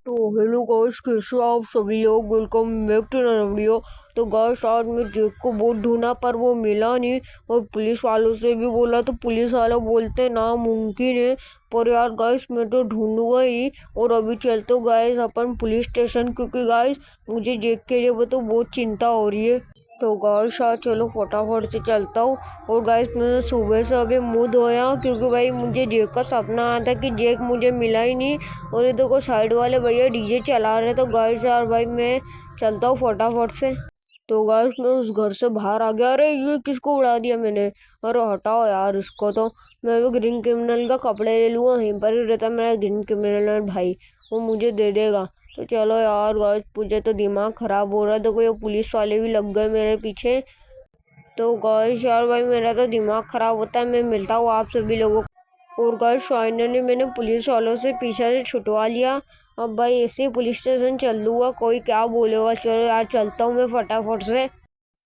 तो hello guys, कैसे हो आप सभी लोग। वेलकम बैक टू नया वीडियो। तो गाइस, आज मैं जैक को बहुत ढूंढा पर वो मिला नहीं, और पुलिस वालों से भी बोला तो पुलिस वाले बोलते नामुमकिन है। पर यार गाइस, मैं तो ढूंढूंगा ही। और अभी चलते हो गाइस अपन पुलिस स्टेशन, क्योंकि गाइस मुझे जैक के लिए तो बहुत चिंता हो रही है। तो गाइस आज चलो फटाफट से चलता हूँ। और गाइस मैंने सुबह से अभी मुंह धोया, क्योंकि भाई मुझे जैक का सपना आया था कि जैक मुझे मिला ही नहीं। और ये देखो साइड वाले भैया डीजे चला रहे। तो गाइस यार भाई मैं चलता हूँ फटाफट से। तो गाइस मैं उस घर से बाहर आ गया। अरे ये किसको उड़ा दिया मैंने। अरे हटाओ यार इसको। तो मैं भी ग्रीन क्रिमिनल का कपड़े ले लूँगा, वहीं पर ही रहता मेरा ग्रीन क्रिमिनल भाई, वो मुझे दे देगा। तो चलो यार गाइस, मुझे तो दिमाग खराब हो रहा है। देखो ये पुलिस वाले भी लग गए मेरे पीछे। तो गाइस यार भाई मेरा तो दिमाग खराब होता है। मैं मिलता हूँ आप सभी लोगों को। और गाइस फाइनली मैंने पुलिस वालों से पीछे से छुटवा लिया। अब भाई ऐसे ही पुलिस स्टेशन चल दूंगा, कोई क्या बोलेगा। चलो यार चलता हूँ मैं फटाफट से।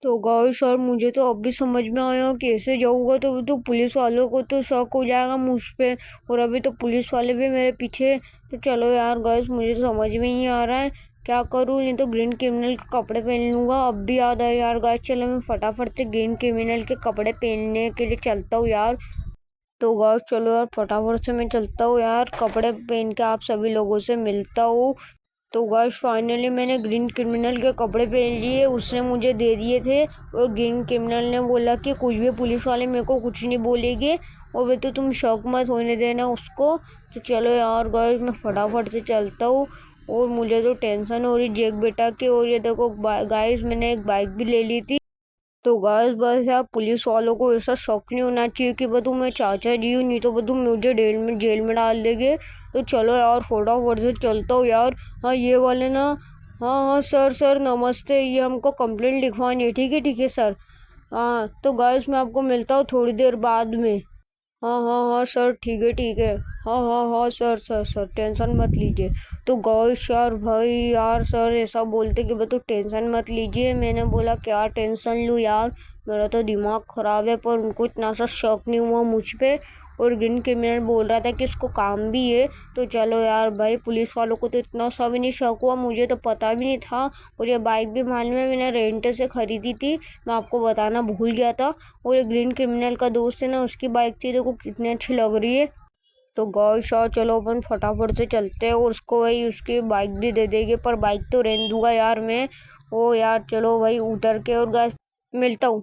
तो गाइस यार मुझे तो अब भी समझ में आया कि ऐसे जाऊंगा तो पुलिस वालों को तो शक हो जाएगा मुझ पे। और अभी तो पुलिस वाले भी मेरे पीछे। तो चलो यार गाइस, मुझे तो समझ में नहीं आ रहा है क्या करूँ। नहीं तो ग्रीन क्रिमिनल के कपड़े पहन लूंगा। अब भी याद आया यार गाइस, चलो मैं फटाफट से ग्रीन क्रिमिनल के कपड़े पहनने के लिए चलता हूँ यार। तो गाइस चलो यार फटाफट से मैं चलता हूँ यार, कपड़े पहन के आप सभी लोगों से मिलता हूँ। तो गाइस फाइनली मैंने ग्रीन क्रिमिनल के कपड़े पहन लिए, उसने मुझे दे दिए थे। और ग्रीन क्रिमिनल ने बोला कि कुछ भी पुलिस वाले मेरे को कुछ नहीं बोलेंगे, और वे तो तुम शौक मत होने देना उसको। तो चलो यार गाइस मैं फटाफट से चलता हूँ। और मुझे तो टेंशन हो रही जैक बेटा की। और ये देखो गाइस मैंने एक बाइक भी ले ली थी। तो गाइस बस यार पुलिस वालों को ऐसा शौक नहीं होना चाहिए कि बस मैं चाचा जी हूँ, नहीं तो बस मुझे जेल में डाल देंगे। तो चलो यार फटाफट से चलता हूँ यार। हाँ ये वाले ना। हाँ हाँ सर सर नमस्ते, ये हमको कंप्लेंट लिखवानी है। ठीक है सर। हाँ तो गाइस मैं आपको मिलता हूँ थोड़ी देर बाद में। हाँ हाँ हाँ सर ठीक है। हाँ हाँ हाँ सर सर सर टेंशन मत लीजिए। तो गाइस यार भाई यार सर ऐसा बोलते कि तो टेंशन मत लीजिए। मैंने बोला क्या टेंशन लूँ यार, मेरा तो दिमाग खराब है। पर उनको इतना सा शक नहीं हुआ मुझ पे। और ग्रीन क्रिमिनल बोल रहा था कि इसको काम भी है। तो चलो यार भाई पुलिस वालों को तो इतना सा भी नहीं शक हुआ, मुझे तो पता भी नहीं था। और ये बाइक भी मालूम है मैंने रेंट से खरीदी थी, मैं आपको बताना भूल गया था। और ये ग्रीन क्रिमिनल का दोस्त है ना, उसकी बाइक थी, देखो कितनी अच्छी लग रही है। तो गाइस यार चलो अपन फटाफट से चलते हैं, और उसको भाई उसकी बाइक भी दे देंगे। पर बाइक तो रहने दूंगा यार मैं। ओ यार चलो भाई उतर के और गाइस मिलता हूँ।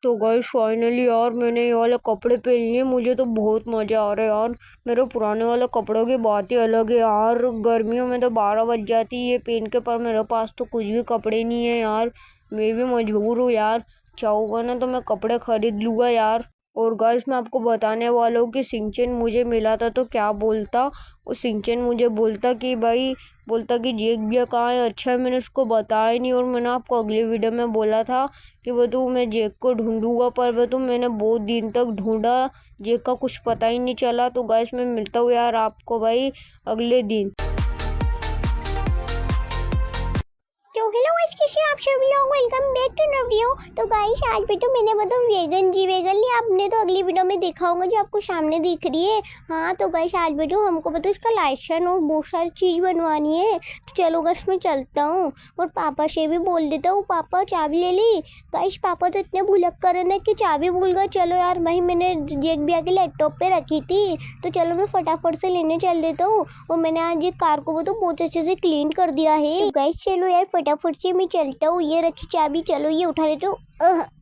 तो गाइस फाइनली यार मैंने ये वाले कपड़े पहन लिए, मुझे तो बहुत मज़ा आ रहा है यार। मेरे पुराने वाले कपड़ों की बात ही अलग है यार। गर्मियों में तो 12 बज जाती है ये पहन के, पर मेरे पास तो कुछ भी कपड़े नहीं है यार। मैं भी मजबूर हूँ यार। चाहूँगा ना तो मैं कपड़े खरीद लूँगा यार। और गाइस मैं आपको बताने वाला हूँ कि सिंचन मुझे मिला था तो क्या बोलता। वो सिंचन मुझे बोलता कि भाई, बोलता कि जेक भैया कहाँ है। अच्छा है मैंने उसको बताया नहीं। और मैंने आपको अगले वीडियो में बोला था कि वो तो मैं जेक को ढूंढूंगा, पर वो तो मैंने बहुत दिन तक ढूंढा, जेक का कुछ पता ही नहीं चला। तो गाइस मैं मिलता हूँ यार आपको भाई अगले दिन। तो हेलो गाइस, कैसे हैं आप सभी लोग। Welcome back to new video. तो गाइस आज भी तो मैंने वेगन लिया। आपने तो अगली वीडियो में देखा होगा जो आपको सामने दिख रही है। हाँ तो गाइस आज भी जो हमको इसका लाइसेंस और बहुत सारी चीज़ बनवानी है। तो चलो गाइस मैं चलता हूँ और पापा से भी बोल देता हूँ। पापा चाबी ले ली। गाइस पापा तो इतने भुलक कर ना कि चाबी भूल गए। चलो यार भाई मैंने जेक भैया के लैपटॉप पे रखी थी, तो चलो मैं फटाफट से लेने चल देता हूँ। और मैंने आज ये कार को तो बहुत अच्छे से क्लीन कर दिया है। तो गाइस चलो यार फटाफट से मैं चलता हूँ। ये रखी चाबी, चलो ये उठा लेता हूँ।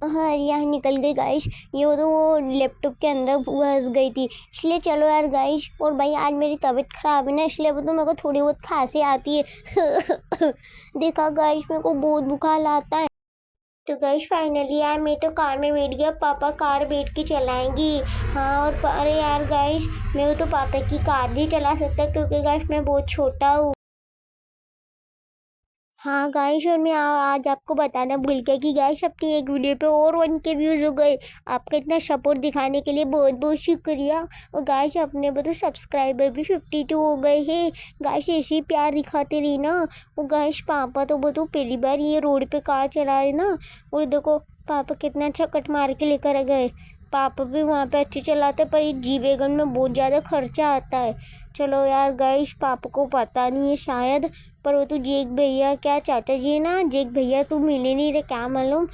हाँ यहाँ निकल गई गाइस। ये वो लैपटॉप के अंदर फंस गई थी, इसलिए चलो यार गाइस। और भाई आज मेरी तबीयत खराब है ना, इसलिए तो मेरे को थोड़ी बहुत खांसी आती है। देखा गाइस मेरे को बहुत बुखार आता है। तो गाइस फाइनली यार मैं तो कार में बैठ गया। पापा कार बैठ के चलाएंगी। हाँ और अरे यार गाइस मैं तो पापा की कार नहीं चला सकता, क्योंकि गाइस मैं बहुत छोटा हूँ। हाँ गाइस और मैं आज आपको बताना भूल गया कि गाइस अपनी एक वीडियो पे और 1K व्यूज़ हो गए। आपका इतना सपोर्ट दिखाने के लिए बहुत बहुत शुक्रिया। और गाइस अपने सब्सक्राइबर भी 52 हो गए हैं। गाइस ऐसे ही प्यार दिखाते रही ना। और गाइस पापा तो पहली बार ये रोड पे कार चला रहे ना। और देखो पापा कितना अच्छा कट मार के लेकर गए। पापा भी वहाँ पे अच्छे चलाते, पर ये जी वैगन में बहुत ज़्यादा खर्चा आता है। चलो यार गाइस, पापा को पता नहीं है शायद, पर वो तो जेक भैया, क्या चाचा जी है ना, जेक भैया तो मिले नहीं रहे, क्या मालूम।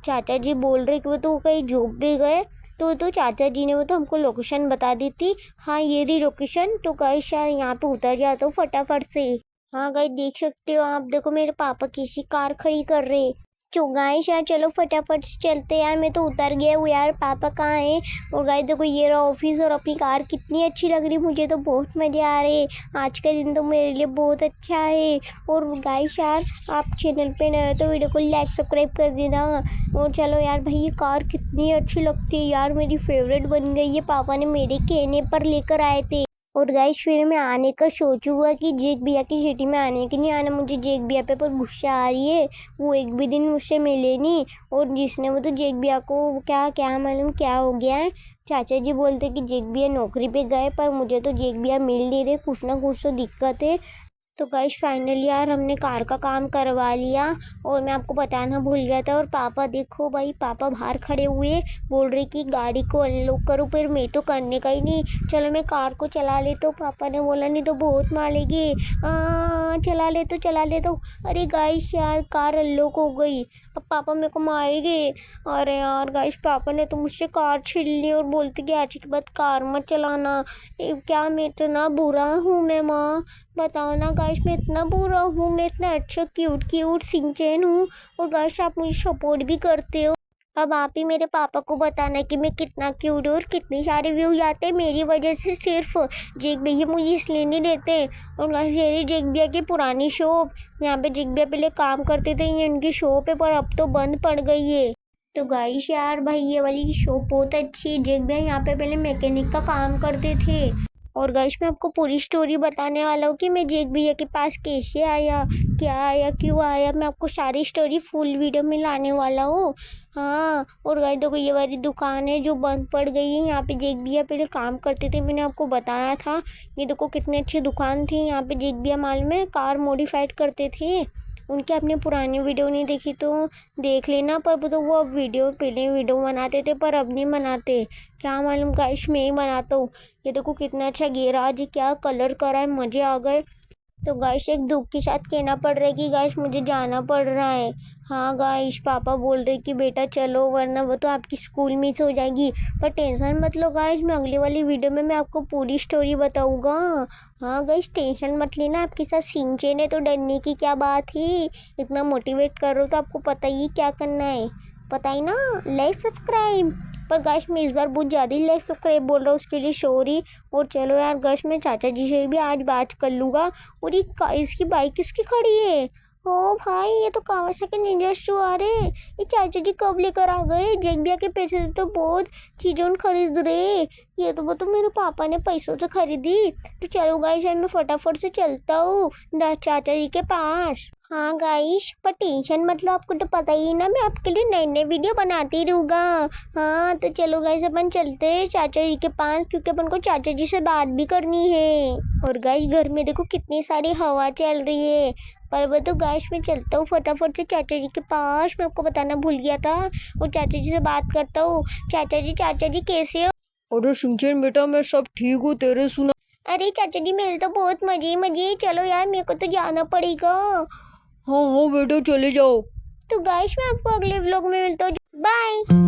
चाचा जी बोल रहे कि वो तो कहीं जॉब पे गए। तो चाचा जी ने वो तो हमको लोकेशन बता दी थी। हाँ, ये रही लोकेशन। तो गाइस यार यहाँ पे उतर जाता हूँ फटाफट से। हाँ गाइस, देख सकते हो आप, देखो मेरे पापा किसी कार खड़ी कर रहे। तो गाइस यार चलो फटाफट से चलते यार, मैं तो उतर गया हूँ यार, पापा कहाँ हैं। और गाइस देखो ये रहा ऑफिस, और अपनी कार कितनी अच्छी लग रही, मुझे तो बहुत मज़े आ रहे। आज का दिन तो मेरे लिए बहुत अच्छा है। और गाइस यार, आप चैनल पे नए हो तो वीडियो को लाइक सब्सक्राइब कर देना। और चलो यार भाई, ये कार कितनी अच्छी लगती है यार, मेरी फेवरेट बन गई है, पापा ने मेरे कहने पर लेकर आए थे। और गाइस फिर मैं आने का सोचूंगा कि जेक भैया की सिटी में आने की नहीं आना, मुझे जेक भैया पे पर गुस्सा आ रही है। वो एक भी दिन मुझसे मिले नहीं, और जिसने वो तो जेक भैया को क्या क्या मालूम क्या हो गया है। चाचा जी बोलते कि जेक भैया नौकरी पे गए, पर मुझे तो जेक भैया मिल नहीं रहे, कुछ ना कुछ तो दिक्कत है। तो गाइस फाइनली यार हमने कार का काम करवा लिया, और मैं आपको बताना भूल गया था। और पापा देखो भाई, पापा बाहर खड़े हुए बोल रहे कि गाड़ी को अनलॉक करो, पर मैं तो करने का ही नहीं। चलो मैं कार को चला ले, तो पापा ने बोला नहीं तो बहुत मारेगी। चला ले तो। अरे गाइस यार, कार अनलॉक हो गई, अब पापा मेरे को मारेंगे। अरे यार गाइस, पापा ने तो मुझसे कार छीन ली, और बोलते कि आज के बाद कार मत चलाना। क्या मैं इतना बुरा हूँ मैं माँ, बताओ ना गाइस, मैं इतना बुरा हूँ, मैं इतना अच्छा क्यूट क्यूट सिंचैन हूँ, और गाइस आप मुझे सपोर्ट भी करते हो। अब आप ही मेरे पापा को बताना कि मैं कितना क्यूट हूँ, और कितने सारे व्यूज आते हैं मेरी वजह से, सिर्फ जेक भैया मुझे इसलिए नहीं देते। और गाइस ये जेक भैया की पुरानी शॉप, यहाँ पे जेक भैया पहले काम करते थे, ये उनकी शॉप है, पर अब तो बंद पड़ गई है। तो गाइस यार भाई, ये वाली शॉप बहुत अच्छी है, जेक भैया यहाँ पे पहले मैकेनिक का काम करते थे। और गाइस मैं आपको पूरी स्टोरी बताने वाला हूँ कि मैं जेक भैया के पास कैसे आया, क्या आया, क्यों आया, मैं आपको सारी स्टोरी फुल वीडियो में लाने वाला हूँ। हाँ, और गाइस देखो ये वाली दुकान है जो बंद पड़ गई है, यहाँ पे जेक भैया पहले काम करते थे, मैंने आपको बताया था। ये देखो कितनी अच्छी दुकान थी, यहाँ पे जेक भैया मालूम है कार मॉडिफाइड करते थे। उनके अपने पुरानी वीडियो नहीं देखी तो देख लेना, पर वो अब वीडियो पहले वीडियो बनाते थे, पर अब नहीं बनाते, क्या मालूम गाइस, मैं ही बनाता हूँ। ये देखो कितना अच्छा गैराज है, क्या कलर करा है, मजे आ गए। तो गाइस एक दुख के साथ कहना पड़ रहा है कि गाइस मुझे जाना पड़ रहा है। हाँ गाइस, पापा बोल रहे कि बेटा चलो, वरना वो तो आपकी स्कूल मिस हो जाएगी। पर टेंशन मत लो गाइस, मैं अगली वाली वीडियो में मैं आपको पूरी स्टोरी बताऊंगा। हाँ गाइस टेंशन मत लेना, आपके साथ सिंचैन है तो डरने की क्या बात है। इतना मोटिवेट कर रहे हो तो आपको पता ही क्या करना है, पता ही ना, लाइक सब्सक्राइब। पर गाइस मैं इस बार बहुत ज़्यादा ही लाइक सब्सक्राइब बोल रहा हूँ, उसके लिए सॉरी। और चलो यार गाइस, मैं चाचा जी से भी आज बात कर लूँगा। और ये इसकी बाइक किसकी खड़ी है? ओ भाई, ये तो कावासाकी निंजा टू आ रहे। ये चाचा जी कब लेकर आ गए? जेक भैया के पैसे से तो बहुत चीज़ों खरीद रहे, ये तो वो तो मेरे पापा ने पैसों से खरीदी। तो चलो गाइस मैं फटाफट से चलता हूँ चाचा जी के पास। हाँ गाइस, पर टेंशन मत लो, आपको तो पता ही है ना, मैं आपके लिए नए नए वीडियो बनाती रहूँगा। हाँ तो चलो गाइस, अपन चलते हैं चाचा जी के पास, क्योंकि अपन को चाचा जी से बात भी करनी है। और गाइस घर में देखो कितनी सारी हवा चल रही है। पर वो तो गाइस मैं चलता हूँ फटाफट से चाचा जी के पास, मैं आपको बताना भूल गया था। और चाचा जी से बात करता हूँ। चाचा जी कैसे हो? अरे सिंचन बेटा, मैं सब ठीक हूँ, तेरे सुना। अरे चाचा जी, मेरे तो बहुत मजे मजे, चलो यार मेरे को तो जाना पड़ेगा। हाँ हाँ बेटा, चले जाओ। तो गाइस मैं आपको अगले व्लॉग में मिलता हूँ, बाय।